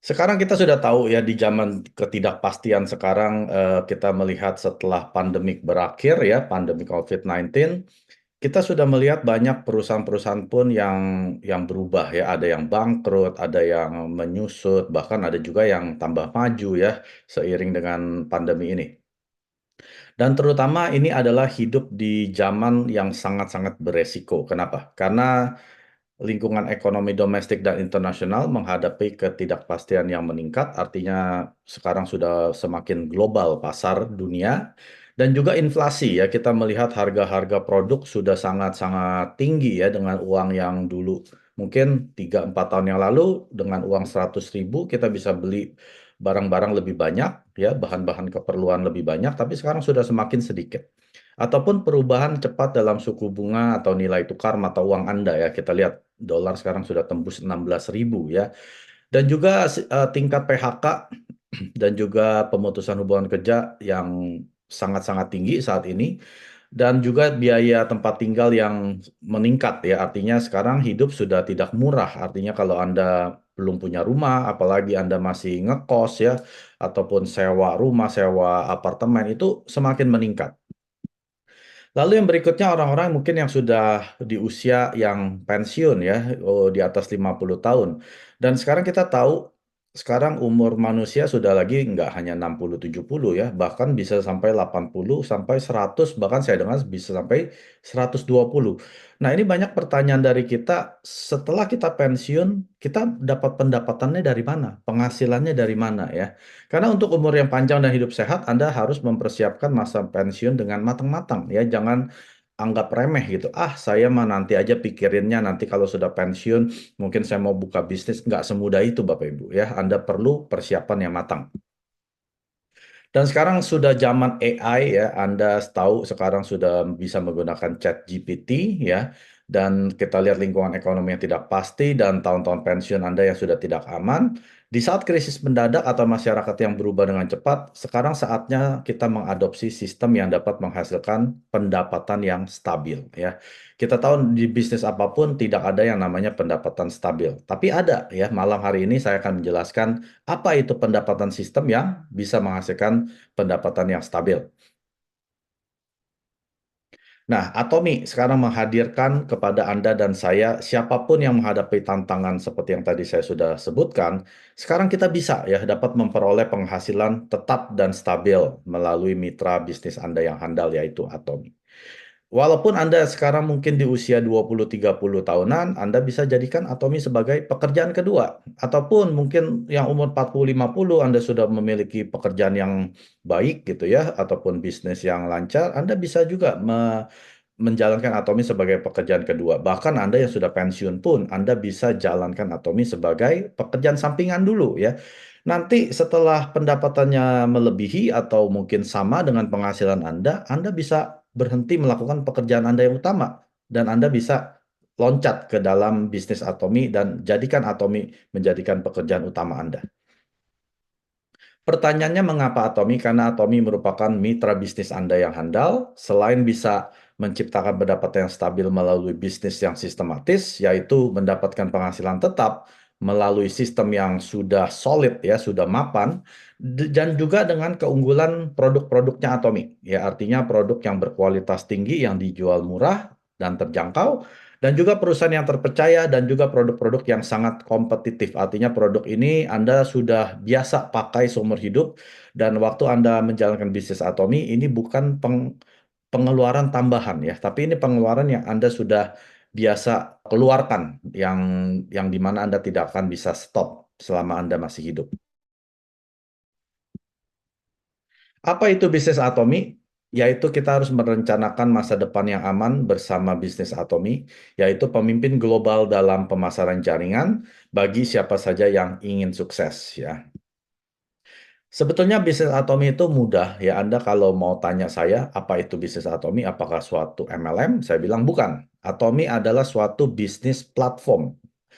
Sekarang kita sudah tahu ya di zaman ketidakpastian sekarang kita melihat setelah pandemik berakhir ya, pandemi COVID-19, kita sudah melihat banyak perusahaan-perusahaan pun yang berubah ya, ada yang bangkrut, ada yang menyusut, bahkan ada juga yang tambah maju ya seiring dengan pandemi ini. Dan terutama ini adalah hidup di zaman yang sangat-sangat beresiko. Kenapa? Karena lingkungan ekonomi domestik dan internasional menghadapi ketidakpastian yang meningkat, artinya sekarang sudah semakin global pasar dunia, dan juga inflasi ya, kita melihat harga-harga produk sudah sangat-sangat tinggi ya, dengan uang yang dulu mungkin 3-4 tahun yang lalu dengan uang 100.000 kita bisa beli barang-barang lebih banyak ya, bahan-bahan keperluan lebih banyak, tapi sekarang sudah semakin sedikit. Ataupun perubahan cepat dalam suku bunga atau nilai tukar mata uang Anda ya. Kita lihat dolar sekarang sudah tembus 16.000 ya. Dan juga tingkat PHK dan juga pemutusan hubungan kerja yang sangat-sangat tinggi saat ini. Dan juga biaya tempat tinggal yang meningkat ya. Artinya sekarang hidup sudah tidak murah. Artinya kalau Anda belum punya rumah, apalagi Anda masih ngekos ya, ataupun sewa rumah, sewa apartemen, itu semakin meningkat. Lalu yang berikutnya orang-orang mungkin yang sudah di usia yang pensiun ya, di atas 50 tahun. Dan sekarang kita tahu, sekarang umur manusia sudah lagi nggak hanya 60, 70 ya, bahkan bisa sampai 80, sampai 100, bahkan saya dengar bisa sampai 120. Nah ini banyak pertanyaan dari kita, setelah kita pensiun, kita dapat pendapatannya dari mana? Penghasilannya dari mana ya? Karena untuk umur yang panjang dan hidup sehat, Anda harus mempersiapkan masa pensiun dengan matang-matang ya. Jangan anggap remeh gitu. Ah, saya mah nanti aja pikirinnya nanti kalau sudah pensiun, mungkin saya mau buka bisnis. Nggak semudah itu Bapak Ibu ya. Anda perlu persiapan yang matang. Dan sekarang sudah zaman AI ya, Anda tahu sekarang sudah bisa menggunakan chat GPT ya, dan kita lihat lingkungan ekonomi yang tidak pasti dan tahun-tahun pensiun Anda yang sudah tidak aman. Di saat krisis mendadak atau masyarakat yang berubah dengan cepat, sekarang saatnya kita mengadopsi sistem yang dapat menghasilkan pendapatan yang stabil ya. Kita tahu di bisnis apapun tidak ada yang namanya pendapatan stabil, tapi ada ya. Malam hari ini saya akan menjelaskan apa itu pendapatan sistem yang bisa menghasilkan pendapatan yang stabil. Nah, Atomi sekarang menghadirkan kepada Anda dan saya, siapapun yang menghadapi tantangan seperti yang tadi saya sudah sebutkan, sekarang kita bisa ya dapat memperoleh penghasilan tetap dan stabil melalui mitra bisnis Anda yang handal yaitu Atomi. Walaupun Anda sekarang mungkin di usia 20-30 tahunan, Anda bisa jadikan Atomi sebagai pekerjaan kedua. Ataupun mungkin yang umur 40-50, Anda sudah memiliki pekerjaan yang baik gitu ya, ataupun bisnis yang lancar, Anda bisa juga menjalankan Atomi sebagai pekerjaan kedua. Bahkan Anda yang sudah pensiun pun, Anda bisa jalankan Atomi sebagai pekerjaan sampingan dulu ya. Nanti setelah pendapatannya melebihi atau mungkin sama dengan penghasilan Anda bisa berhenti melakukan pekerjaan Anda yang utama. Dan Anda bisa loncat ke dalam bisnis Atomi dan jadikan Atomi menjadikan pekerjaan utama Anda. Pertanyaannya mengapa Atomi? Karena Atomi merupakan mitra bisnis Anda yang handal, selain bisa menciptakan pendapatan yang stabil melalui bisnis yang sistematis, yaitu mendapatkan penghasilan tetap melalui sistem yang sudah solid ya, sudah mapan, dan juga dengan keunggulan produk-produknya Atomi. Ya, artinya produk yang berkualitas tinggi yang dijual murah dan terjangkau, dan juga perusahaan yang terpercaya dan juga produk-produk yang sangat kompetitif. Artinya produk ini Anda sudah biasa pakai seumur hidup dan waktu Anda menjalankan bisnis Atomi ini bukan pengeluaran tambahan ya, tapi ini pengeluaran yang Anda sudah biasa keluarkan yang dimana Anda tidak akan bisa stop selama Anda masih hidup. Apa itu bisnis Atomi? Yaitu kita harus merencanakan masa depan yang aman bersama bisnis Atomi, yaitu pemimpin global dalam pemasaran jaringan bagi siapa saja yang ingin sukses ya. Sebetulnya bisnis Atomi itu mudah ya. Anda kalau mau tanya saya apa itu bisnis Atomi, apakah suatu MLM? Saya bilang bukan. Atomi adalah suatu bisnis platform.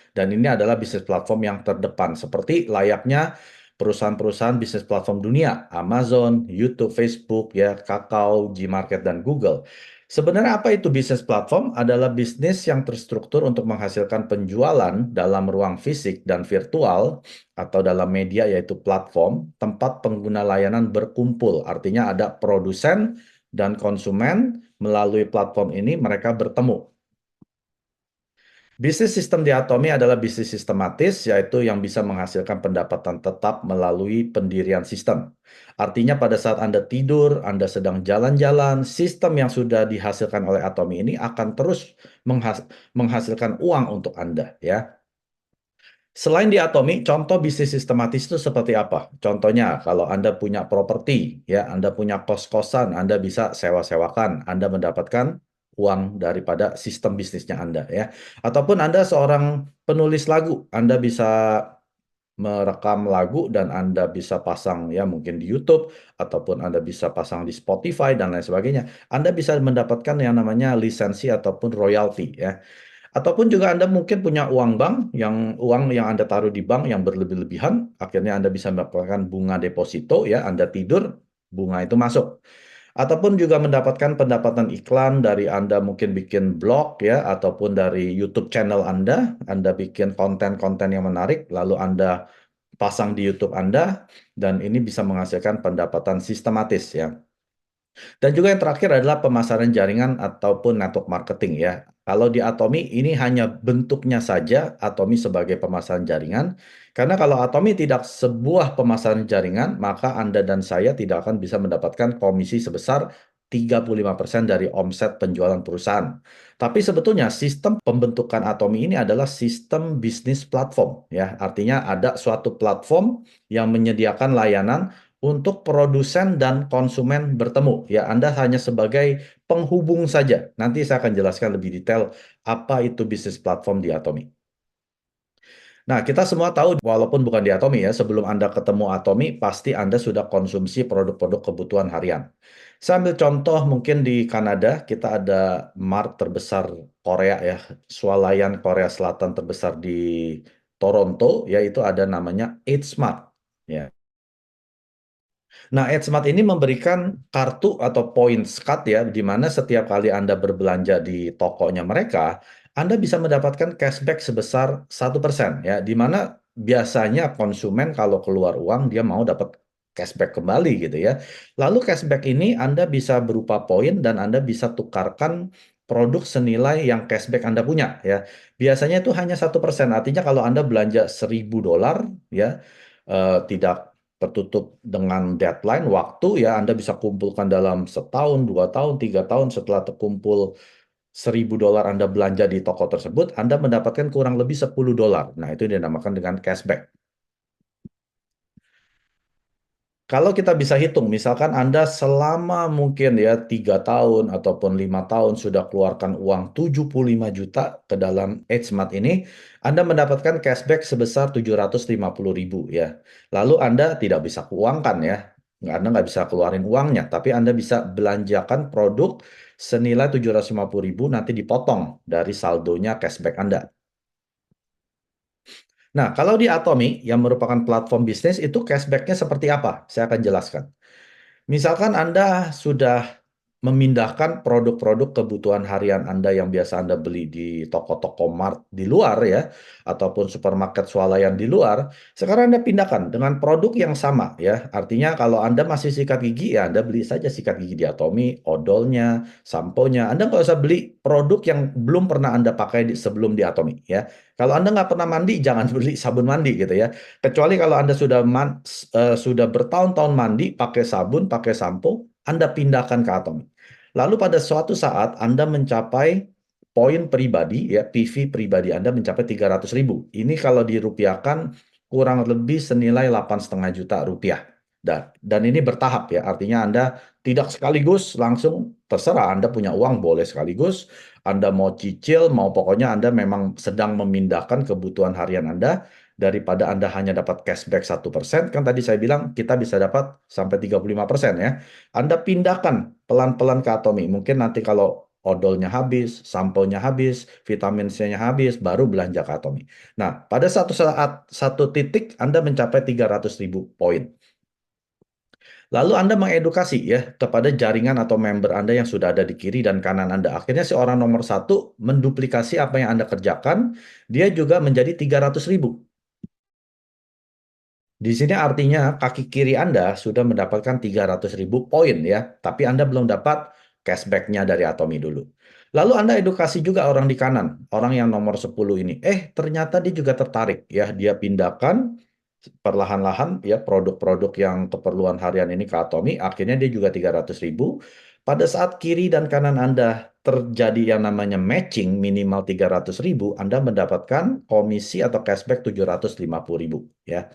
Dan ini adalah bisnis platform yang terdepan, seperti layaknya perusahaan-perusahaan bisnis platform dunia, Amazon, YouTube, Facebook, ya, Kakao, Gmarket, dan Google. Sebenarnya apa itu bisnis platform? Adalah bisnis yang terstruktur untuk menghasilkan penjualan dalam ruang fisik dan virtual atau dalam media yaitu platform, tempat pengguna layanan berkumpul. Artinya ada produsen dan konsumen melalui platform ini mereka bertemu. Bisnis sistem diatomi adalah bisnis sistematis, yaitu yang bisa menghasilkan pendapatan tetap melalui pendirian sistem. Artinya pada saat Anda tidur, Anda sedang jalan-jalan, sistem yang sudah dihasilkan oleh atomi ini akan terus menghasilkan uang untuk Anda, ya. Selain di Atomi, contoh bisnis sistematis itu seperti apa? Contohnya, kalau Anda punya properti, ya, Anda punya kos-kosan, Anda bisa sewa-sewakan, Anda mendapatkan uang daripada sistem bisnisnya Anda, ya. Ataupun Anda seorang penulis lagu, Anda bisa merekam lagu dan Anda bisa pasang ya mungkin di YouTube ataupun Anda bisa pasang di Spotify dan lain sebagainya. Anda bisa mendapatkan yang namanya lisensi ataupun royalti, ya. Ataupun juga Anda mungkin punya uang yang Anda taruh di bank yang berlebih-lebihan, akhirnya Anda bisa mendapatkan bunga deposito, ya, Anda tidur, bunga itu masuk. Ataupun juga mendapatkan pendapatan iklan dari Anda mungkin bikin blog, ya, ataupun dari YouTube channel Anda bikin konten-konten yang menarik, lalu Anda pasang di YouTube Anda, dan ini bisa menghasilkan pendapatan sistematis, ya. Dan juga yang terakhir adalah pemasaran jaringan ataupun network marketing, ya. Kalau di Atomi ini hanya bentuknya saja Atomi sebagai pemasaran jaringan. Karena kalau Atomi tidak sebuah pemasaran jaringan, maka Anda dan saya tidak akan bisa mendapatkan komisi sebesar 35% dari omset penjualan perusahaan. Tapi sebetulnya sistem pembentukan Atomi ini adalah sistem bisnis platform, ya. Artinya ada suatu platform yang menyediakan layanan untuk produsen dan konsumen bertemu. Ya, Anda hanya sebagai penghubung saja. Nanti saya akan jelaskan lebih detail apa itu bisnis platform di Atomi. Nah, kita semua tahu walaupun bukan di Atomi ya, sebelum Anda ketemu Atomi, pasti Anda sudah konsumsi produk-produk kebutuhan harian. Saya ambil contoh mungkin di Kanada, kita ada mart terbesar Korea ya, swalayan Korea Selatan terbesar di Toronto, yaitu ada namanya H Mart. Ya. Nah, Edsmart ini memberikan kartu atau points card ya, di mana setiap kali Anda berbelanja di tokonya mereka, Anda bisa mendapatkan cashback sebesar 1%, ya, di mana biasanya konsumen kalau keluar uang dia mau dapat cashback kembali gitu ya. Lalu cashback ini Anda bisa berupa poin dan Anda bisa tukarkan produk senilai yang cashback Anda punya ya. Biasanya itu hanya 1%. Artinya kalau Anda belanja $1.000 ya, tidak tertutup dengan deadline waktu ya, Anda bisa kumpulkan dalam setahun, 2 tahun, 3 tahun setelah terkumpul $1.000 Anda belanja di toko tersebut, Anda mendapatkan kurang lebih $10. Nah, itu dinamakan dengan cashback. Kalau kita bisa hitung, misalkan Anda selama mungkin ya 3 tahun ataupun 5 tahun sudah keluarkan uang 75 juta ke dalam Hmart ini, Anda mendapatkan cashback sebesar 750.000 ya. Lalu Anda tidak bisa keuangkan ya, Anda nggak bisa keluarin uangnya, tapi Anda bisa belanjakan produk senilai 750.000 nanti dipotong dari saldonya cashback Anda. Nah, kalau di Atomi yang merupakan platform bisnis itu cashback-nya seperti apa? Saya akan jelaskan. Misalkan Anda sudah memindahkan produk-produk kebutuhan harian Anda yang biasa Anda beli di toko-toko mart di luar ya, ataupun supermarket swalayan di luar, sekarang Anda pindahkan dengan produk yang sama ya. Artinya kalau Anda masih sikat gigi ya Anda beli saja sikat gigi di Atomi, odolnya, samponya. Anda nggak usah beli produk yang belum pernah Anda pakai sebelum di Atomi ya. Kalau Anda nggak pernah mandi, jangan beli sabun mandi gitu ya. Kecuali kalau Anda sudah bertahun-tahun mandi, pakai sabun, pakai sampo, Anda pindahkan ke Atomi. Lalu pada suatu saat Anda mencapai poin pribadi, ya PV pribadi Anda mencapai 300.000. Ini kalau dirupiahkan kurang lebih senilai 8,5 juta rupiah. Dan ini bertahap ya, artinya Anda tidak sekaligus langsung terserah Anda punya uang boleh sekaligus, Anda mau cicil, mau pokoknya Anda memang sedang memindahkan kebutuhan harian Anda daripada Anda hanya dapat cashback 1%, kan tadi saya bilang kita bisa dapat sampai 35% ya. Anda pindahkan pelan-pelan ke Atomi. Mungkin nanti kalau odolnya habis, samponya habis, vitamin C-nya habis, baru belanja ke Atomi. Nah, pada satu saat, satu titik Anda mencapai 300.000 poin. Lalu Anda mengedukasi ya kepada jaringan atau member Anda yang sudah ada di kiri dan kanan Anda. Akhirnya si orang nomor satu menduplikasi apa yang Anda kerjakan, dia juga menjadi 300.000. Di sini artinya kaki kiri Anda sudah mendapatkan 300.000 poin ya, tapi Anda belum dapat cashback-nya dari Atomi dulu. Lalu Anda edukasi juga orang di kanan, orang yang nomor 10 ini. Ternyata dia juga tertarik ya, dia pindahkan perlahan-lahan ya produk-produk yang keperluan harian ini ke Atomi, akhirnya dia juga 300.000. Pada saat kiri dan kanan Anda terjadi yang namanya matching minimal 300.000, Anda mendapatkan komisi atau cashback 750.000 ya.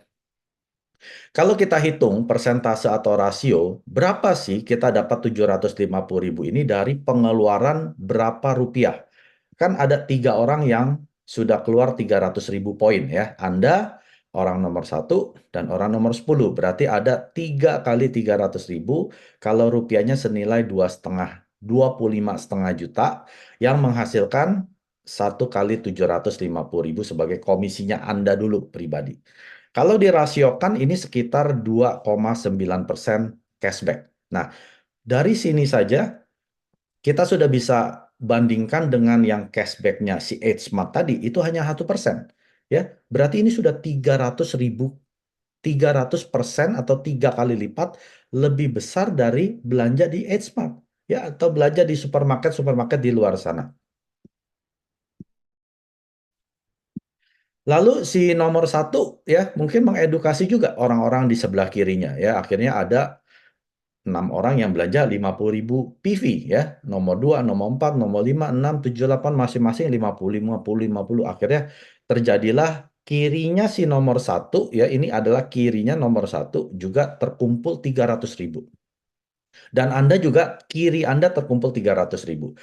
Kalau kita hitung persentase atau rasio, berapa sih kita dapat 750.000 ini dari pengeluaran berapa rupiah? Kan ada 3 orang yang sudah keluar 300.000 poin ya. Anda, orang nomor 1, dan orang nomor 10. Berarti ada 3 kali 300.000 kalau rupiahnya senilai 25,5 juta yang menghasilkan 1 kali 750.000 sebagai komisinya Anda dulu pribadi. Kalau dirasiokan ini sekitar 2,9% cashback. Nah, dari sini saja kita sudah bisa bandingkan dengan yang cashback-nya si H-Smart tadi, itu hanya 1%. Ya, berarti ini sudah 300.000, 300% atau 3 kali lipat lebih besar dari belanja di H-Smart. Ya, atau belanja di supermarket-supermarket di luar sana. Lalu si nomor 1 ya mungkin mengedukasi juga orang-orang di sebelah kirinya ya. Akhirnya ada 6 orang yang belanja 50.000 PV ya. Nomor 2, nomor 4, nomor 5, 6, 7, 8 masing-masing 50, 50, 50. Akhirnya terjadilah kirinya si nomor 1 ya. Ini adalah kirinya nomor 1 juga terkumpul 300.000. Dan Anda juga kiri Anda terkumpul 300.000.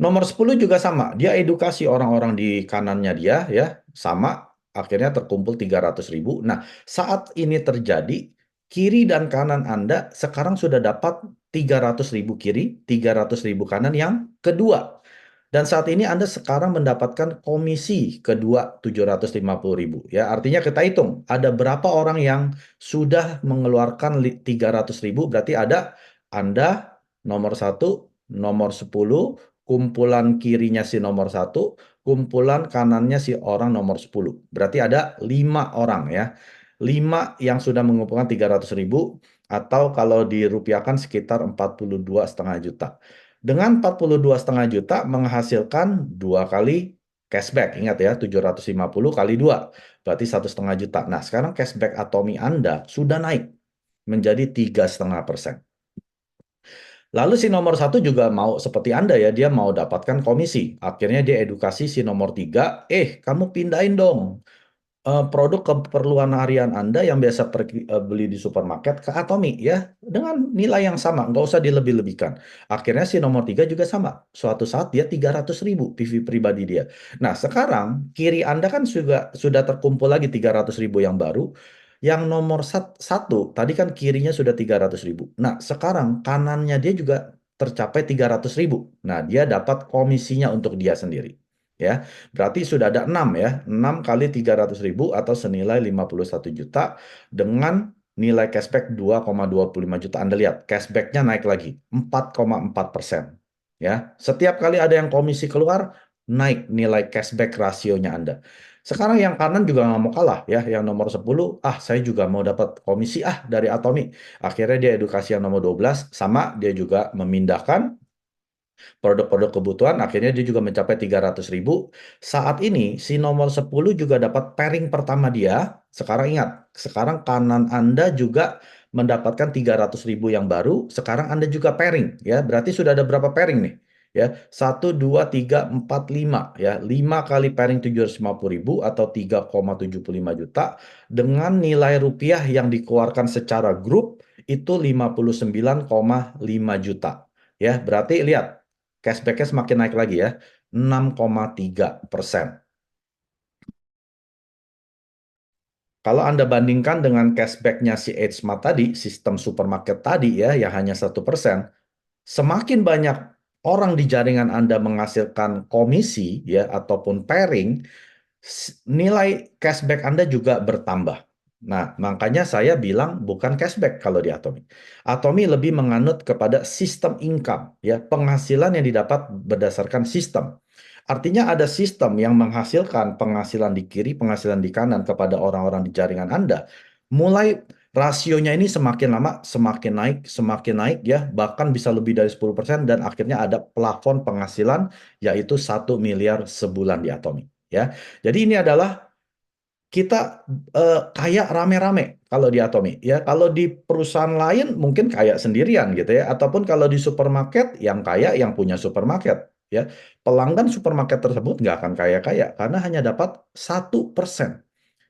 Nomor 10 juga sama, dia edukasi orang-orang di kanannya dia ya, sama, akhirnya terkumpul 300.000. Nah, saat ini terjadi, kiri dan kanan Anda sekarang sudah dapat 300.000 kiri, 300.000 kanan yang kedua. Dan saat ini Anda sekarang mendapatkan komisi kedua 750.000 ya. Artinya kita hitung ada berapa orang yang sudah mengeluarkan 300.000, berarti ada Anda nomor 1, nomor 10, kumpulan kirinya si nomor 1, kumpulan kanannya si orang nomor 10. Berarti ada 5 orang ya. 5 yang sudah mengumpulkan 300.000 atau kalau dirupiahkan sekitar 42,5 juta. Dengan 42,5 juta menghasilkan 2 kali cashback. Ingat ya, 750 kali 2. Berarti 1,5 juta. Nah, sekarang cashback Atomi Anda sudah naik menjadi 3,5%. Lalu si nomor 1 juga mau seperti Anda ya, dia mau dapatkan komisi. Akhirnya dia edukasi si nomor 3, kamu pindahin dong produk keperluan harian Anda yang biasa pergi beli di supermarket ke Atomi ya dengan nilai yang sama, nggak usah dilebih-lebihkan. Akhirnya si nomor 3 juga sama. Suatu saat dia 300.000 PV pribadi dia. Nah sekarang kiri Anda kan sudah terkumpul lagi 300.000 yang baru. Yang nomor 1 tadi kan kirinya sudah 300.000. Nah sekarang kanannya dia juga tercapai 300.000. Nah dia dapat komisinya untuk dia sendiri. Ya, berarti sudah ada 6 ya, 6 kali 300.000 atau senilai 51 juta dengan nilai cashback 2,25 juta. Anda lihat, cashback-nya naik lagi, 4,4%. Ya, setiap kali ada yang komisi keluar, naik nilai cashback rasionya Anda. Sekarang yang kanan juga nggak mau kalah ya, yang nomor 10, saya juga mau dapat komisi dari Atomi. Akhirnya dia edukasi yang nomor 12, sama dia juga memindahkan produk-produk kebutuhan, akhirnya dia juga mencapai 300.000. Saat ini, si nomor 10 juga dapat pairing pertama dia. Sekarang ingat, sekarang kanan Anda juga mendapatkan 300.000 yang baru. Sekarang Anda juga pairing. Ya, berarti sudah ada berapa pairing nih? Ya, 1, 2, 3, 4, 5. Ya, 5 kali pairing 750.000 atau 3,75 juta. Dengan nilai rupiah yang dikeluarkan secara grup, itu 59,5 juta. Ya, berarti lihat, cashback-nya semakin naik lagi ya, 6,3%. Kalau Anda bandingkan dengan cashback-nya si H-Mart tadi, sistem supermarket tadi ya, yang hanya 1%, semakin banyak orang di jaringan Anda menghasilkan komisi ya ataupun pairing, nilai cashback Anda juga bertambah. Nah, makanya saya bilang bukan cashback kalau di Atomi. Atomi lebih menganut kepada sistem income, ya, penghasilan yang didapat berdasarkan sistem. Artinya ada sistem yang menghasilkan penghasilan di kiri, penghasilan di kanan kepada orang-orang di jaringan Anda. Mulai rasionya ini semakin lama semakin naik ya, bahkan bisa lebih dari 10% dan akhirnya ada plafon penghasilan yaitu 1 miliar sebulan di Atomi. Ya, jadi ini adalah kita kayak rame-rame kalau di Atomi ya. Kalau di perusahaan lain mungkin kayak sendirian gitu ya, ataupun kalau di supermarket yang kaya yang punya supermarket ya. Pelanggan supermarket tersebut nggak akan kaya-kaya karena hanya dapat 1%.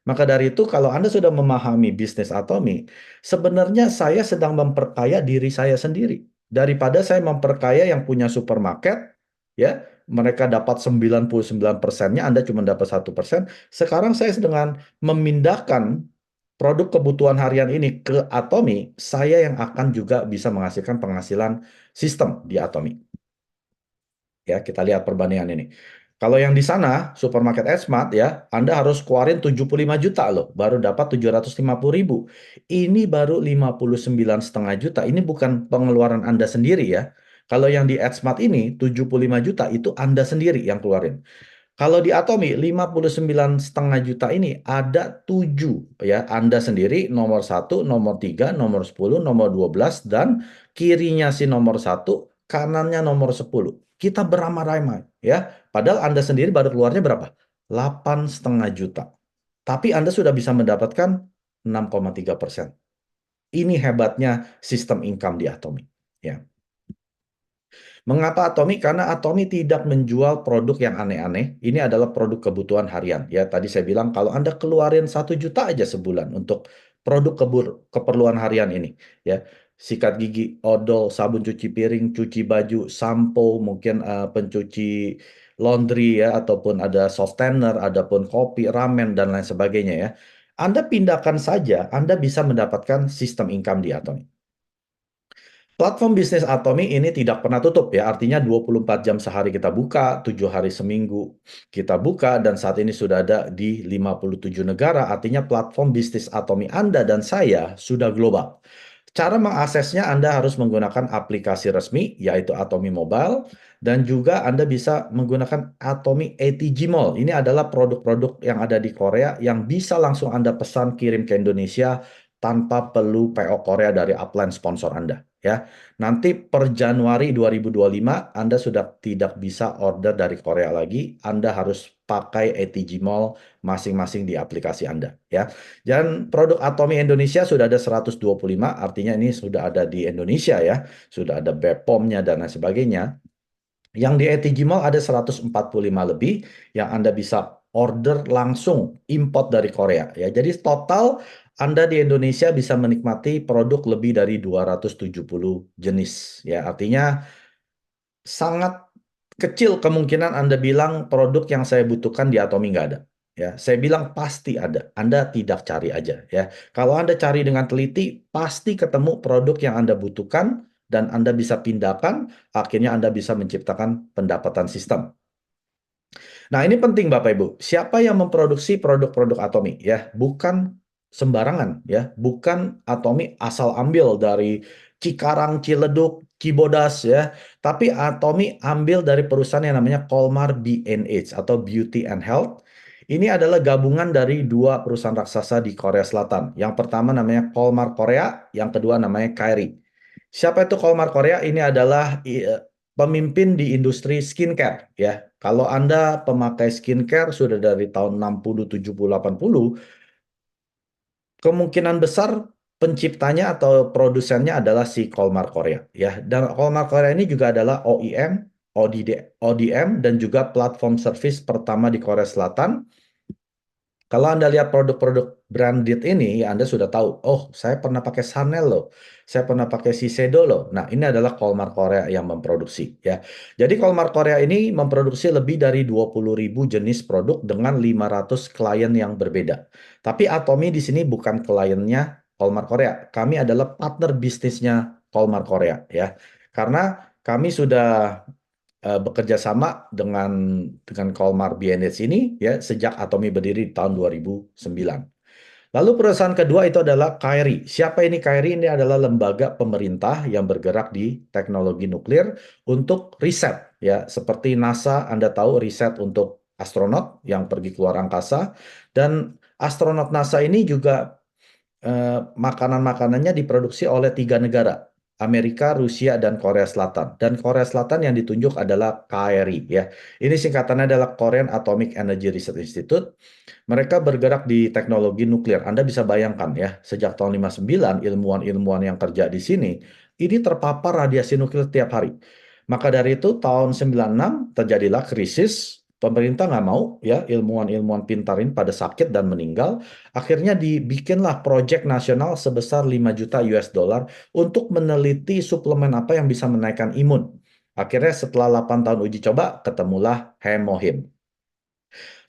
Maka dari itu, kalau Anda sudah memahami bisnis Atomi, sebenarnya saya sedang memperkaya diri saya sendiri. Daripada saya memperkaya yang punya supermarket, ya, mereka dapat 99%-nya, Anda cuma dapat 1%. Sekarang saya sedang memindahkan produk kebutuhan harian ini ke Atomi, saya yang akan juga bisa menghasilkan penghasilan sistem di Atomi. Ya, kita lihat perbandingan ini. Kalau yang di sana, supermarket Smart ya, Anda harus keluarin 75 juta loh, baru dapat 750.000. Ini baru 59,5 juta. Ini bukan pengeluaran Anda sendiri ya. Kalau yang di Smart ini 75 juta itu Anda sendiri yang keluarin. Kalau di Atomi 59,5 juta ini ada 7 ya, Anda sendiri nomor 1, nomor 3, nomor 10, nomor 12 dan kirinya si nomor 1, kanannya nomor 10. Kita beramai-ramai ya. Padahal Anda sendiri baru keluarnya berapa? 8,5 juta. Tapi Anda sudah bisa mendapatkan 6,3%. Ini hebatnya sistem income di Atomi ya. Mengapa Atomi? Karena Atomi tidak menjual produk yang aneh-aneh. Ini adalah produk kebutuhan harian. Ya, tadi saya bilang kalau Anda keluarin 1 juta aja sebulan untuk produk keperluan harian ini, ya, sikat gigi, odol, sabun cuci piring, cuci baju, sampo, mungkin pencuci laundry ya, ataupun ada softener, adapun kopi, ramen dan lain sebagainya ya. Anda pindahkan saja, Anda bisa mendapatkan sistem income di Atomi. Platform bisnis Atomi ini tidak pernah tutup ya, artinya 24 jam sehari kita buka, 7 hari seminggu kita buka, dan saat ini sudah ada di 57 negara, artinya platform bisnis Atomi Anda dan saya sudah global. Cara mengaksesnya Anda harus menggunakan aplikasi resmi, yaitu Atomi Mobile, dan juga Anda bisa menggunakan Atomi ATG Mall. Ini adalah produk-produk yang ada di Korea yang bisa langsung Anda pesan kirim ke Indonesia tanpa perlu PO Korea dari upline sponsor Anda. Ya, nanti per Januari 2025 Anda sudah tidak bisa order dari Korea lagi. Anda harus pakai ATG Mall masing-masing di aplikasi Anda. Ya, dan produk Atomi Indonesia sudah ada 125, artinya ini sudah ada di Indonesia ya, sudah ada BPOM-nya dan lain sebagainya. Yang di ATG Mall ada 145 lebih yang Anda bisa order langsung import dari Korea ya. Jadi total Anda di Indonesia bisa menikmati produk lebih dari 270 jenis ya. Artinya sangat kecil kemungkinan Anda bilang produk yang saya butuhkan di Atomi nggak ada. Ya, saya bilang pasti ada. Anda tidak cari aja ya. Kalau Anda cari dengan teliti, pasti ketemu produk yang Anda butuhkan dan Anda bisa pindahkan, akhirnya Anda bisa menciptakan pendapatan sistem. Nah, ini penting Bapak Ibu. Siapa yang memproduksi produk-produk Atomi ya? Bukan sembarangan ya, bukan Atomi asal ambil dari Cikarang, Ciledug, Cibodas ya, tapi Atomi ambil dari perusahaan yang namanya Colmar B&H atau Beauty and Health. Ini adalah gabungan dari dua perusahaan raksasa di Korea Selatan. Yang pertama namanya Colmar Korea, yang kedua namanya Kairi. Siapa itu Colmar Korea? Ini adalah pemimpin di industri skincare ya. Kalau Anda pemakai skincare sudah dari tahun 60, 70, 80, kemungkinan besar penciptanya atau produsennya adalah si Colmar Korea ya. Dan Colmar Korea ini juga adalah OEM, ODM dan juga platform service pertama di Korea Selatan. Kalau Anda lihat produk-produk branded ini, ya Anda sudah tahu, oh saya pernah pakai Chanel loh, saya pernah pakai Shiseido loh. Nah ini adalah Colmar Korea yang memproduksi ya. Jadi Colmar Korea ini memproduksi lebih dari 20.000 jenis produk dengan 500 klien yang berbeda. Tapi Atomi di sini bukan kliennya Colmar Korea, kami adalah partner bisnisnya Colmar Korea ya. Karena kami sudah bekerja sama dengan Colmar BNH ini ya sejak Atomi berdiri di tahun 2009. Lalu perusahaan kedua itu adalah KRI. Siapa ini KRI? Ini adalah lembaga pemerintah yang bergerak di teknologi nuklir untuk riset. Ya, seperti NASA, Anda tahu riset untuk astronot yang pergi keluar angkasa. Dan astronot NASA ini juga makanan-makanannya diproduksi oleh tiga negara, Amerika, Rusia, dan Korea Selatan. Dan Korea Selatan yang ditunjuk adalah KRI. Ya, ini singkatannya adalah Korean Atomic Energy Research Institute. Mereka bergerak di teknologi nuklir. Anda bisa bayangkan ya, sejak tahun 59 ilmuwan-ilmuwan yang kerja di sini ini terpapar radiasi nuklir tiap hari. Maka dari itu tahun 96 terjadilah krisis. Pemerintah nggak mau ya ilmuwan-ilmuwan pintar ini pada sakit dan meninggal. Akhirnya dibikinlah proyek nasional sebesar 5 juta US dollar untuk meneliti suplemen apa yang bisa menaikkan imun. Akhirnya setelah 8 tahun uji coba ketemulah hemohim.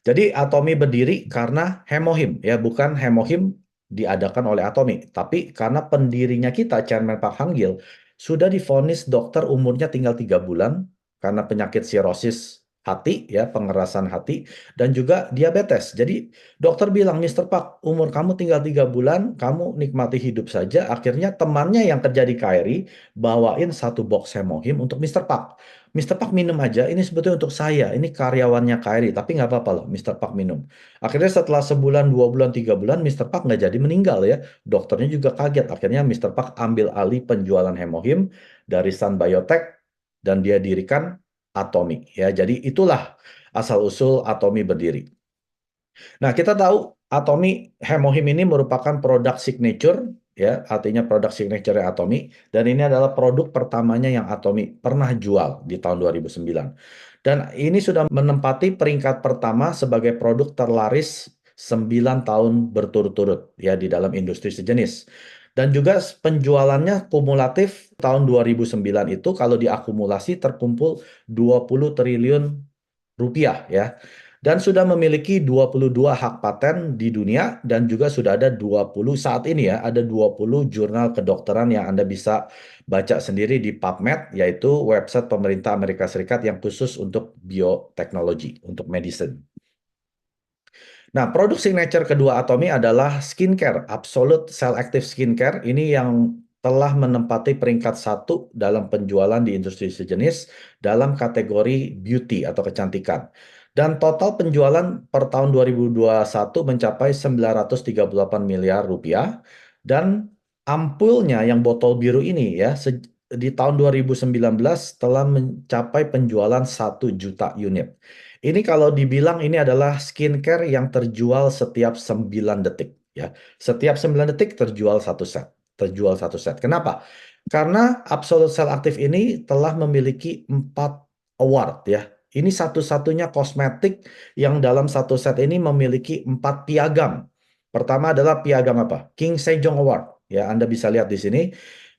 Jadi Atomi berdiri karena Hemohim, ya bukan Hemohim diadakan oleh Atomi, tapi karena pendirinya kita, Chairman Park Hang-gil, sudah divonis dokter umurnya tinggal 3 bulan karena penyakit sirosis hati, ya pengerasan hati, dan juga diabetes. Jadi dokter bilang, Mr. Park, umur kamu tinggal 3 bulan, kamu nikmati hidup saja. Akhirnya temannya yang kerja di KRI bawain satu box Hemohim untuk Mr. Park. Mr. Park minum aja, ini sebetulnya untuk saya, ini karyawannya Kyrie, tapi nggak apa-apa loh, Mr. Park minum. Akhirnya setelah sebulan, 2 bulan, 3 bulan, Mr. Park nggak jadi meninggal ya. Dokternya juga kaget, akhirnya Mr. Park ambil alih penjualan hemohim dari Sun Biotech, dan dia dirikan Atomi. Ya, jadi itulah asal-usul Atomi berdiri. Nah, kita tahu Atomi Hemohim ini merupakan produk signature, ya, artinya produk signature Atomi, dan ini adalah produk pertamanya yang Atomi pernah jual di tahun 2009. Dan ini sudah menempati peringkat pertama sebagai produk terlaris 9 tahun berturut-turut ya di dalam industri sejenis. Dan juga penjualannya kumulatif tahun 2009 itu kalau diakumulasi terkumpul 20 triliun rupiah ya. Dan sudah memiliki 22 hak paten di dunia dan juga sudah ada 20 saat ini ya, ada 20 jurnal kedokteran yang Anda bisa baca sendiri di PubMed, yaitu website pemerintah Amerika Serikat yang khusus untuk bioteknologi, untuk medicine. Nah, produk signature kedua Atomi adalah skincare, Absolute Cell Active Skincare. Ini yang telah menempati peringkat 1 dalam penjualan di industri sejenis dalam kategori beauty atau kecantikan. Dan total penjualan per tahun 2021 mencapai 938 miliar rupiah. Dan ampulnya yang botol biru ini ya, di tahun 2019 telah mencapai penjualan 1 juta unit. Ini kalau dibilang ini adalah skincare yang terjual setiap 9 detik ya. Setiap 9 detik terjual satu set. Terjual satu set. Kenapa? Karena Absolute Cell Active ini telah memiliki 4 award ya. Ini satu-satunya kosmetik yang dalam satu set ini memiliki 4 piagam. Pertama adalah piagam apa? King Sejong Award. Ya, Anda bisa lihat di sini.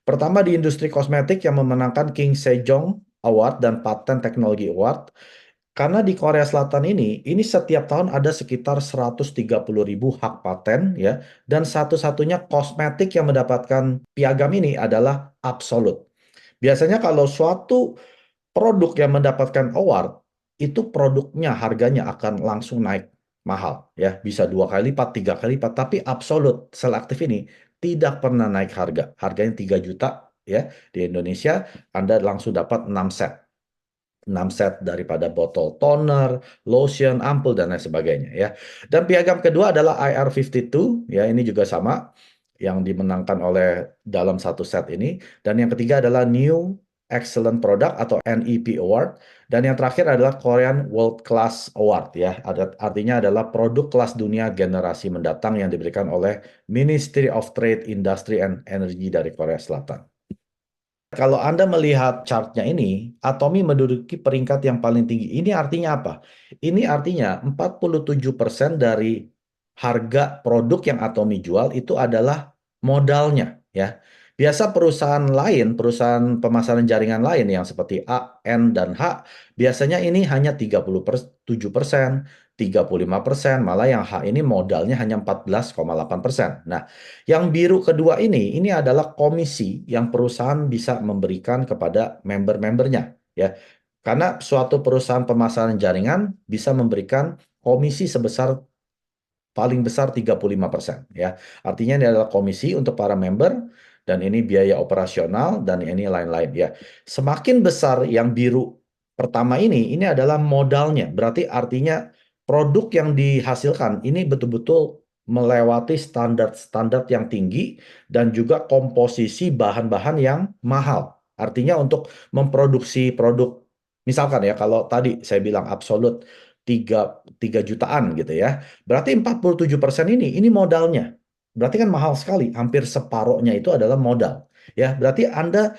Pertama di industri kosmetik yang memenangkan King Sejong Award dan Patent Technology Award. Karena di Korea Selatan ini setiap tahun ada sekitar 130.000 hak paten ya, dan satu-satunya kosmetik yang mendapatkan piagam ini adalah Absolute. Biasanya kalau suatu produk yang mendapatkan award, itu produknya harganya akan langsung naik mahal ya, bisa 2 kali lipat, 3 kali lipat, tapi Absolute Selektif ini tidak pernah naik harga. Harganya 3 juta ya di Indonesia, Anda langsung dapat 6 set. 6 set daripada botol toner, lotion, ampul, dan lain sebagainya ya. Dan piagam kedua adalah IR52, ya ini juga sama, yang dimenangkan oleh dalam satu set ini. Dan yang ketiga adalah New Excellent Product atau NEP Award. Dan yang terakhir adalah Korean World Class Award ya. Artinya adalah produk kelas dunia generasi mendatang yang diberikan oleh Ministry of Trade, Industry, and Energy dari Korea Selatan. Kalau Anda melihat chartnya ini, Atomi menduduki peringkat yang paling tinggi. Ini artinya apa? Ini artinya 47% dari harga produk yang Atomi jual itu adalah modalnya, ya. Biasa perusahaan lain, perusahaan pemasaran jaringan lain yang seperti A, N, dan H, biasanya ini hanya 37%, 35%, malah yang H ini modalnya hanya 14,8%. Nah, yang biru kedua ini adalah komisi yang perusahaan bisa memberikan kepada member-membernya, ya. Karena suatu perusahaan pemasaran jaringan bisa memberikan komisi sebesar paling besar 35% ya. Artinya ini adalah komisi untuk para member dan ini biaya operasional dan ini lain-lain ya. Semakin besar yang biru pertama ini adalah modalnya. Berarti artinya produk yang dihasilkan ini betul-betul melewati standar-standar yang tinggi dan juga komposisi bahan-bahan yang mahal. Artinya untuk memproduksi produk, misalkan ya kalau tadi saya bilang absolut 3 jutaan gitu ya. Berarti 47% ini modalnya. Berarti kan mahal sekali, hampir separohnya itu adalah modal. Ya, berarti Anda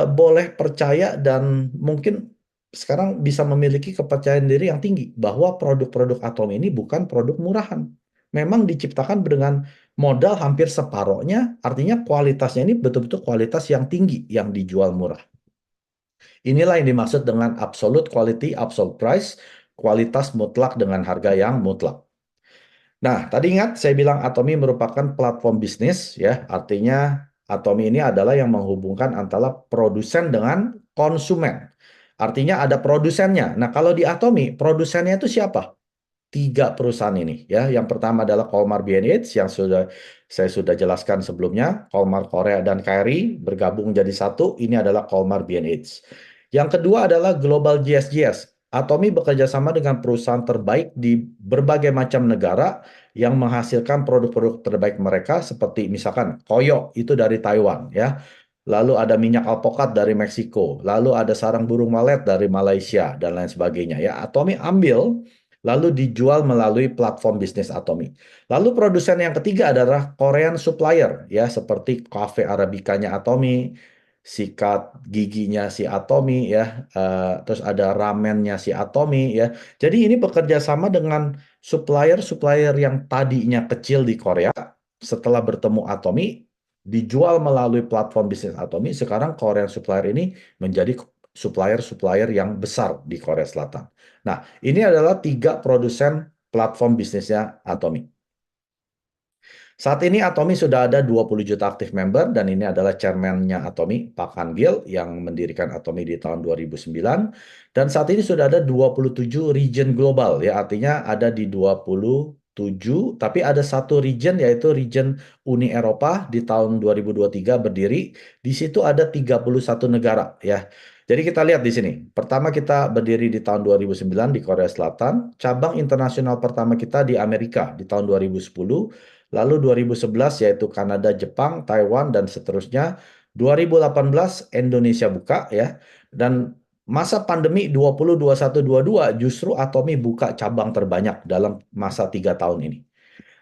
boleh percaya dan mungkin sekarang bisa memiliki kepercayaan diri yang tinggi bahwa produk-produk Atom ini bukan produk murahan. Memang diciptakan dengan modal hampir separohnya, artinya kualitasnya ini betul-betul kualitas yang tinggi yang dijual murah. Inilah yang dimaksud dengan absolute quality, absolute price, kualitas mutlak dengan harga yang mutlak. Nah, tadi ingat saya bilang Atomi merupakan platform bisnis ya, artinya Atomi ini adalah yang menghubungkan antara produsen dengan konsumen. Artinya ada produsennya. Nah, kalau di Atomi, produsennya itu siapa? 3 perusahaan ini ya. Yang pertama adalah Colmar B&H yang saya sudah jelaskan sebelumnya. Colmar Korea dan KRI bergabung jadi satu. Ini adalah Colmar B&H. Yang kedua adalah Global GSGS. Atomi bekerja sama dengan perusahaan terbaik di berbagai macam negara yang menghasilkan produk-produk terbaik mereka seperti misalkan Koyo itu dari Taiwan ya. Lalu ada minyak alpukat dari Meksiko, lalu ada sarang burung walet dari Malaysia dan lain sebagainya ya. Atomi ambil lalu dijual melalui platform bisnis Atomi. Lalu produsen yang ketiga adalah Korean supplier ya seperti cafe Arabicanya Atomi, sikat giginya si Atomi ya, terus ada ramennya si Atomi ya. Jadi ini bekerja sama dengan supplier-supplier yang tadinya kecil di Korea, setelah bertemu Atomi dijual melalui platform bisnis Atomi, sekarang Korean supplier ini menjadi supplier-supplier yang besar di Korea Selatan. Nah, ini adalah 3 produsen platform bisnisnya Atomi. Saat ini Atomi sudah ada 20 juta aktif member dan ini adalah chairman-nya Atomi, Pak Han Gil, yang mendirikan Atomi di tahun 2009. Dan saat ini sudah ada 27 region global, ya artinya ada di 27, tapi ada satu region yaitu region Uni Eropa di tahun 2023 berdiri. Di situ ada 31 negara, ya. Jadi kita lihat di sini. Pertama kita berdiri di tahun 2009 di Korea Selatan. Cabang internasional pertama kita di Amerika di tahun 2010. Lalu 2011 yaitu Kanada, Jepang, Taiwan, dan seterusnya. 2018 Indonesia buka ya. Dan masa pandemi 20, 21, 22 justru Atomi buka cabang terbanyak dalam masa 3 tahun ini.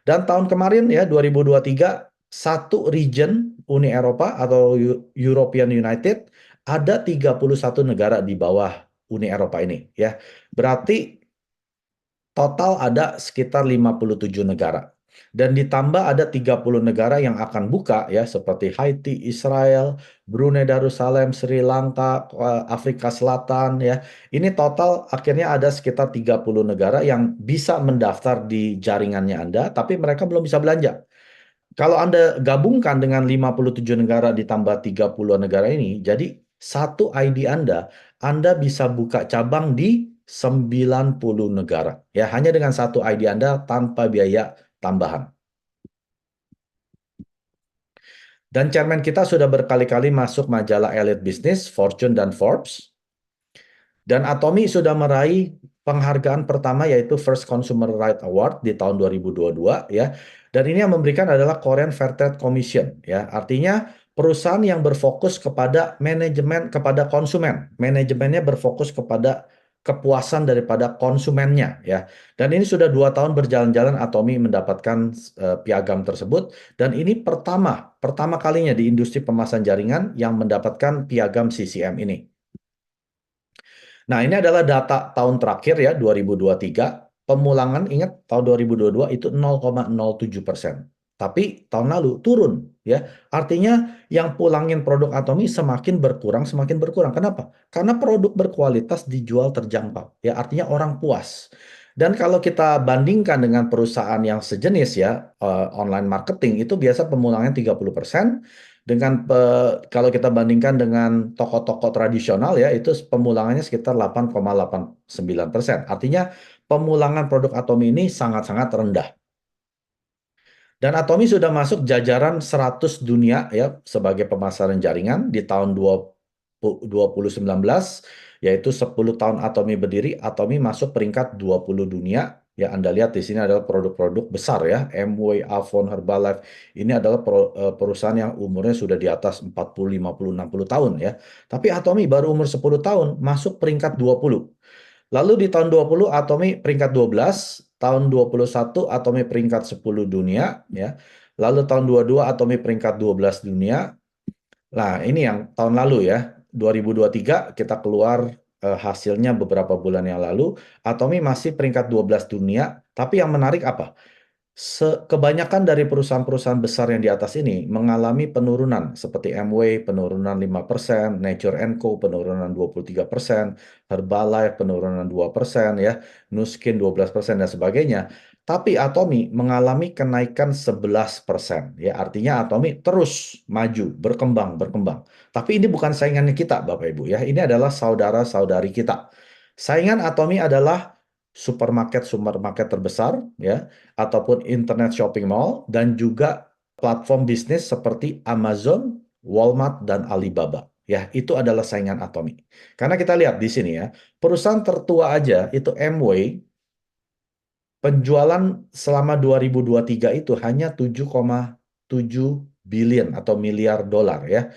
Dan tahun kemarin ya 2023 satu region Uni Eropa atau European United ada 31 negara di bawah Uni Eropa ini ya. Berarti total ada sekitar 57 negara. Dan ditambah ada 30 negara yang akan buka ya seperti Haiti, Israel, Brunei Darussalam, Sri Lanka, Afrika Selatan ya. Ini total akhirnya ada sekitar 30 negara yang bisa mendaftar di jaringannya Anda tapi mereka belum bisa belanja. Kalau Anda gabungkan dengan 57 negara ditambah 30 negara ini, jadi satu ID Anda bisa buka cabang di 90 negara. Ya, hanya dengan satu ID Anda tanpa biaya tambahan. Dan chairman kita sudah berkali-kali masuk majalah Elite Business, Fortune, dan Forbes. Dan Atomi sudah meraih penghargaan pertama yaitu First Consumer Right Award di tahun 2022 ya. Dan ini yang memberikan adalah Korean Fair Trade Commission ya. Artinya perusahaan yang berfokus kepada manajemen kepada konsumen. Manajemennya berfokus kepada kepuasan daripada konsumennya ya. Dan ini sudah 2 tahun berjalan-jalan Atomi mendapatkan piagam tersebut dan ini pertama kalinya di industri pemasaran jaringan yang mendapatkan piagam CCM ini. Nah, ini adalah data tahun terakhir ya, 2023. Pemulangan, ingat tahun 2022 itu 0,07%. Tapi tahun lalu turun ya. Artinya yang pulangin produk Atomi semakin berkurang, semakin berkurang. Kenapa? Karena produk berkualitas dijual terjangkau. Ya, artinya orang puas. Dan kalau kita bandingkan dengan perusahaan yang sejenis ya, online marketing itu biasa pemulangannya 30%. Kalau kita bandingkan dengan toko-toko tradisional ya, itu pemulangannya sekitar 8,89%. Artinya pemulangan produk Atomi ini sangat-sangat rendah. Dan Atomi sudah masuk jajaran 100 dunia ya sebagai pemasaran jaringan di tahun 2019, yaitu 10 tahun Atomi berdiri. Atomi masuk peringkat 20 dunia. Ya, Anda lihat di sini adalah produk-produk besar ya, Amway, Avon, Herbalife. Ini adalah perusahaan yang umurnya sudah di atas 40, 50, 60 tahun ya. Tapi Atomi baru umur 10 tahun masuk peringkat 20. Lalu di tahun 20 Atomi peringkat 12, tahun 21 Atomi peringkat 10 dunia ya. Lalu tahun 22 Atomi peringkat 12 dunia. Nah, ini yang tahun lalu ya. 2023 kita keluar hasilnya beberapa bulan yang lalu. Atomi masih peringkat 12 dunia, tapi yang menarik apa? Kebanyakan dari perusahaan-perusahaan besar yang di atas ini mengalami penurunan seperti Amway penurunan 5%, Nature Co penurunan 23%, Herbalife penurunan 2% ya, Nuskin 12% dan sebagainya. Tapi Atomi mengalami kenaikan 11% ya, artinya Atomi terus maju, berkembang, berkembang. Tapi ini bukan saingannya kita Bapak Ibu ya, ini adalah saudara-saudari kita. Saingan Atomi adalah supermarket terbesar ya ataupun internet shopping mall dan juga platform bisnis seperti Amazon, Walmart dan Alibaba. Ya, itu adalah saingan Atomi. Karena kita lihat di sini ya, perusahaan tertua aja itu Amway, penjualan selama 2023 itu hanya 7,7 billion atau miliar dolar ya.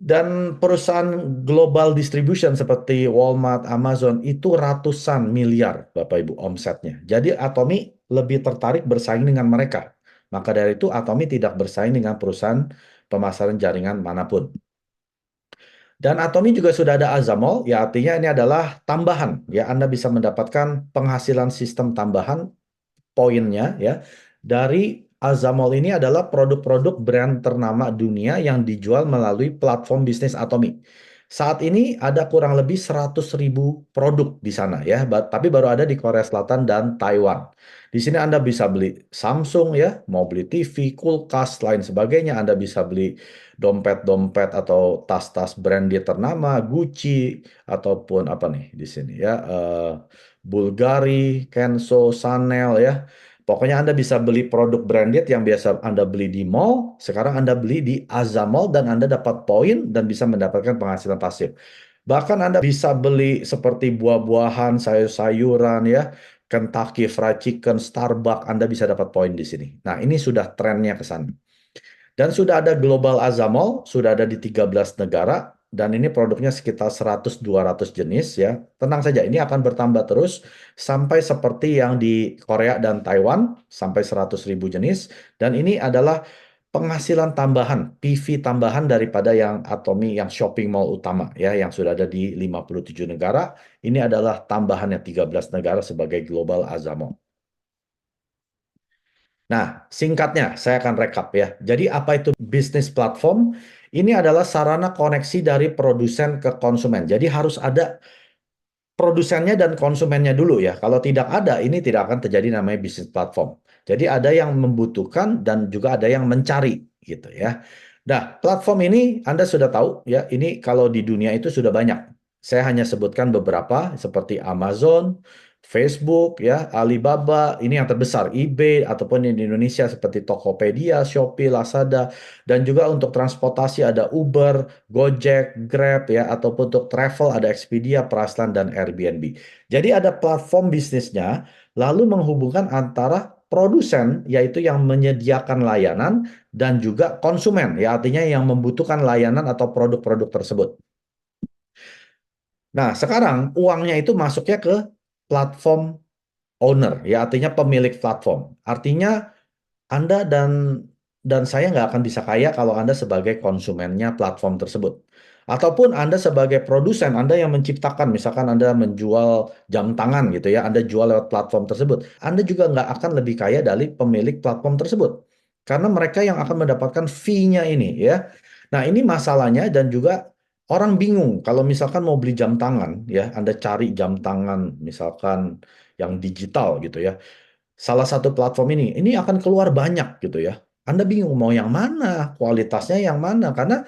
Dan perusahaan global distribution seperti Walmart, Amazon itu ratusan miliar Bapak Ibu omsetnya. Jadi Atomi lebih tertarik bersaing dengan mereka. Maka dari itu Atomi tidak bersaing dengan perusahaan pemasaran jaringan manapun. Dan Atomi juga sudah ada Azamol, ya artinya ini adalah tambahan. Ya, Anda bisa mendapatkan penghasilan sistem tambahan poinnya ya dari Azamol ini adalah produk-produk brand ternama dunia yang dijual melalui platform bisnis Atomi. Saat ini ada kurang lebih 100.000 produk di sana ya, tapi baru ada di Korea Selatan dan Taiwan. Di sini Anda bisa beli Samsung ya, mau beli TV, kulkas, lain sebagainya. Anda bisa beli dompet-dompet atau tas-tas branded ternama, Gucci ataupun apa nih di sini ya, Bulgari, Kenzo, Chanel ya. Pokoknya Anda bisa beli produk branded yang biasa Anda beli di mall, sekarang Anda beli di Azamall dan Anda dapat poin dan bisa mendapatkan penghasilan pasif. Bahkan Anda bisa beli seperti buah-buahan, sayur-sayuran ya, Kentucky Fried Chicken, Starbucks, Anda bisa dapat poin di sini. Nah, ini sudah trennya ke sana. Dan sudah ada Global Azamol, sudah ada di 13 negara, dan ini produknya sekitar 100-200 jenis ya. Tenang saja, ini akan bertambah terus sampai seperti yang di Korea dan Taiwan, sampai 100.000 jenis. Dan ini adalah penghasilan tambahan, PV tambahan daripada yang Atomi, yang shopping mall utama ya, yang sudah ada di 57 negara. Ini adalah tambahannya 13 negara sebagai Global Azamol. Nah, singkatnya saya akan rekap ya. Jadi apa itu bisnis platform? Ini adalah sarana koneksi dari produsen ke konsumen. Jadi harus ada produsennya dan konsumennya dulu ya. Kalau tidak ada, ini tidak akan terjadi namanya bisnis platform. Jadi ada yang membutuhkan dan juga ada yang mencari gitu ya. Nah, platform ini Anda sudah tahu ya, ini kalau di dunia itu sudah banyak. Saya hanya sebutkan beberapa seperti Amazon, Facebook ya, Alibaba, ini yang terbesar, eBay ataupun yang di Indonesia seperti Tokopedia, Shopee, Lazada, dan juga untuk transportasi ada Uber, Gojek, Grab ya, ataupun untuk travel ada Expedia, Priceline dan Airbnb. Jadi ada platform bisnisnya, lalu menghubungkan antara produsen yaitu yang menyediakan layanan dan juga konsumen ya, artinya yang membutuhkan layanan atau produk-produk tersebut. Nah, sekarang uangnya itu masuknya ke platform owner, ya artinya pemilik platform. Artinya Anda dan saya nggak akan bisa kaya kalau Anda sebagai konsumennya platform tersebut. Ataupun Anda sebagai produsen, Anda yang menciptakan, misalkan Anda menjual jam tangan gitu ya, Anda jual lewat platform tersebut. Anda juga nggak akan lebih kaya dari pemilik platform tersebut. Karena mereka yang akan mendapatkan fee-nya ini ya. Nah ini masalahnya dan juga orang bingung kalau misalkan mau beli jam tangan ya, Anda cari jam tangan misalkan yang digital gitu ya. Salah satu platform ini akan keluar banyak gitu ya. Anda bingung mau yang mana, kualitasnya yang mana, karena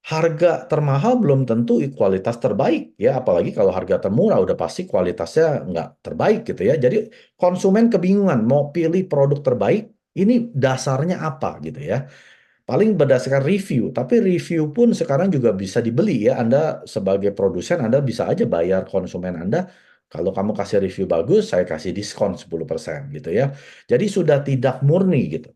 harga termahal belum tentu kualitas terbaik ya, apalagi kalau harga termurah udah pasti kualitasnya nggak terbaik gitu ya. Jadi konsumen kebingungan mau pilih produk terbaik Ini dasarnya apa gitu ya. Paling berdasarkan review, tapi review pun sekarang juga bisa dibeli ya. Anda sebagai produsen, Anda bisa aja bayar konsumen Anda, kalau kamu kasih review bagus, saya kasih diskon 10% gitu ya. Jadi sudah tidak murni gitu.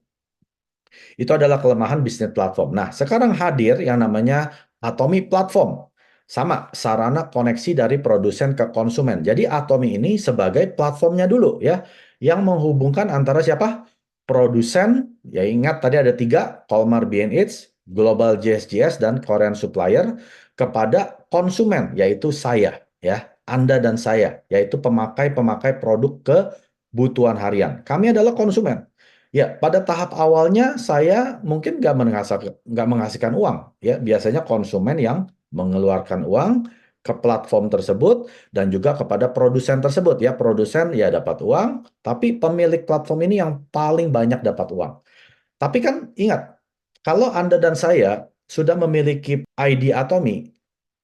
Itu adalah kelemahan bisnis platform. Nah, sekarang hadir yang namanya Atomi Platform. Sama, sarana koneksi dari produsen ke konsumen. Jadi Atomi ini sebagai platformnya dulu ya, yang menghubungkan antara siapa? Produsen, ya ingat tadi ada 3, Colmar B&H, Global JSJS, dan Korean Supplier, kepada konsumen, yaitu saya, ya, Anda dan saya, yaitu pemakai-pemakai produk kebutuhan harian. Kami adalah konsumen. Ya, pada tahap awalnya saya mungkin nggak menghasilkan uang. Ya, biasanya konsumen yang mengeluarkan uang ke platform tersebut dan juga kepada produsen tersebut. Ya, produsen ya dapat uang, tapi pemilik platform ini yang paling banyak dapat uang. Tapi kan ingat, kalau Anda dan saya sudah memiliki ID Atomi,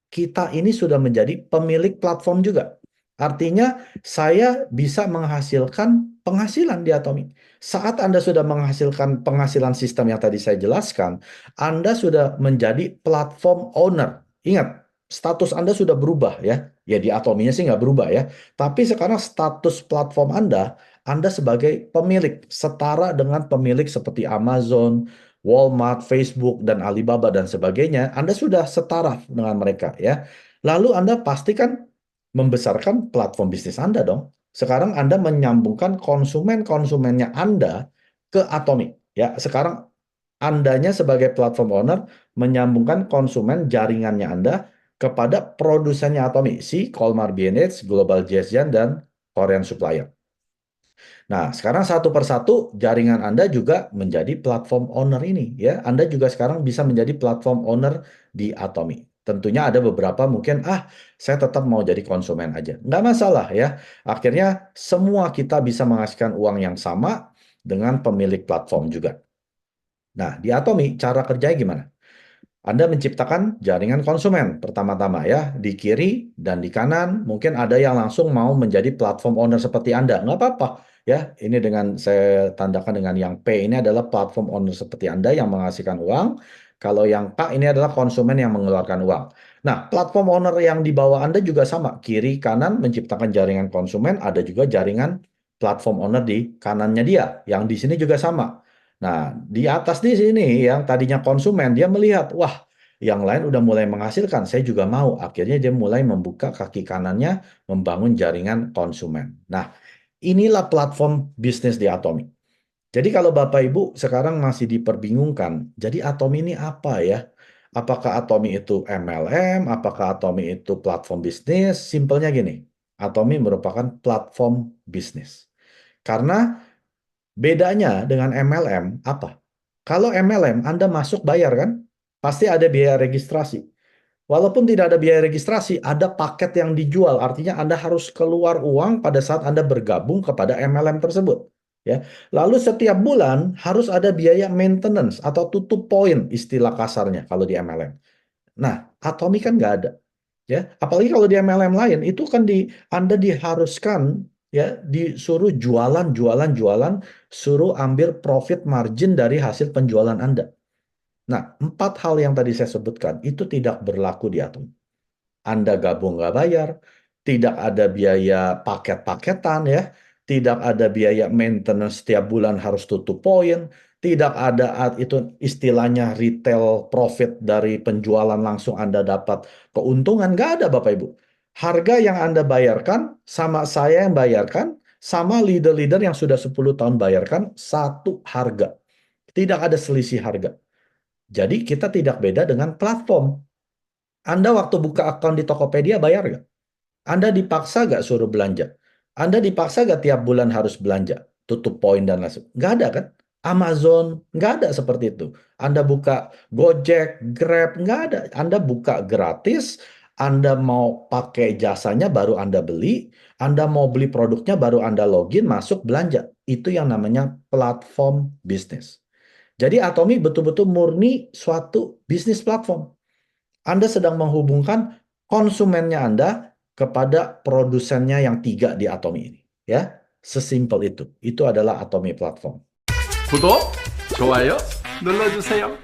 kita ini sudah menjadi pemilik platform juga. Artinya, saya bisa menghasilkan penghasilan di Atomi. Saat Anda sudah menghasilkan penghasilan sistem yang tadi saya jelaskan, Anda sudah menjadi platform owner. Ingat, status Anda sudah berubah ya. Ya di Atominya sih nggak berubah ya. Tapi sekarang status platform Anda sebagai pemilik, setara dengan pemilik seperti Amazon, Walmart, Facebook, dan Alibaba, dan sebagainya, Anda sudah setara dengan mereka ya. Lalu Anda pastikan membesarkan platform bisnis Anda dong. Sekarang Anda menyambungkan konsumen-konsumennya Anda ke Atomic. Ya, sekarang Andanya sebagai platform owner menyambungkan konsumen jaringannya Anda kepada produsennya Atomic, si Colmar B&H, Global Jesian, dan Korean Supplier. Nah, sekarang satu persatu jaringan Anda juga menjadi platform owner ini ya. Anda juga sekarang bisa menjadi platform owner di Atomi. Tentunya ada beberapa mungkin saya tetap mau jadi konsumen aja. Nggak masalah ya. Akhirnya semua kita bisa menghasilkan uang yang sama dengan pemilik platform juga. Nah, di Atomi cara kerjanya gimana? Anda menciptakan jaringan konsumen pertama-tama ya, di kiri dan di kanan. Mungkin ada yang langsung mau menjadi platform owner seperti Anda. Nggak apa-apa ya. Ini dengan saya tandakan dengan yang P ini adalah platform owner seperti Anda yang menghasilkan uang. Kalau yang K ini adalah konsumen yang mengeluarkan uang. Nah, platform owner yang di bawah Anda juga sama. Kiri, kanan menciptakan jaringan konsumen. Ada juga jaringan platform owner di kanannya dia. Yang di sini juga sama. Nah, di atas di sini yang tadinya konsumen, dia melihat, wah, yang lain udah mulai menghasilkan, saya juga mau. Akhirnya dia mulai membuka kaki kanannya, membangun jaringan konsumen. Nah, inilah platform bisnis di Atomi. Jadi kalau Bapak Ibu sekarang masih diperbingungkan, jadi Atomi ini apa ya? Apakah Atomi itu MLM? Apakah Atomi itu platform bisnis? Simpelnya gini, Atomi merupakan platform bisnis. Karena bedanya dengan MLM apa? Kalau MLM Anda masuk bayar kan? Pasti ada biaya registrasi. Walaupun tidak ada biaya registrasi, ada paket yang dijual. Artinya Anda harus keluar uang pada saat Anda bergabung kepada MLM tersebut. Ya. Lalu setiap bulan harus ada biaya maintenance atau tutup poin istilah kasarnya kalau di MLM. Nah, Atomi kan nggak ada. Ya, apalagi kalau di MLM lain itu kan Anda diharuskan ya disuruh jualan, jualan, jualan, suruh ambil profit margin dari hasil penjualan Anda. Nah, 4 hal yang tadi saya sebutkan itu tidak berlaku di Atom. Anda gabung nggak bayar, tidak ada biaya paket-paketan ya, tidak ada biaya maintenance setiap bulan harus tutup poin, tidak ada itu istilahnya retail profit dari penjualan langsung Anda dapat keuntungan, nggak ada Bapak Ibu. Harga yang Anda bayarkan sama saya yang bayarkan, sama leader-leader yang sudah 10 tahun bayarkan, satu harga. Tidak ada selisih harga. Jadi kita tidak beda dengan platform. Anda waktu buka akun di Tokopedia bayar nggak? Anda dipaksa nggak suruh belanja? Anda dipaksa nggak tiap bulan harus belanja? Tutup poin dan lain sebagainya. Nggak ada kan? Amazon, nggak ada seperti itu. Anda buka Gojek, Grab, nggak ada. Anda buka gratis, Anda mau pakai jasanya baru Anda beli, Anda mau beli produknya baru Anda login, masuk belanja. Itu yang namanya platform bisnis. Jadi Atomi betul-betul murni suatu bisnis platform. Anda sedang menghubungkan konsumennya Anda kepada produsennya yang 3 di Atomi ini. Ya, sesimpel itu. Itu adalah Atomi Platform. 구독, 좋아요 눌러주세요.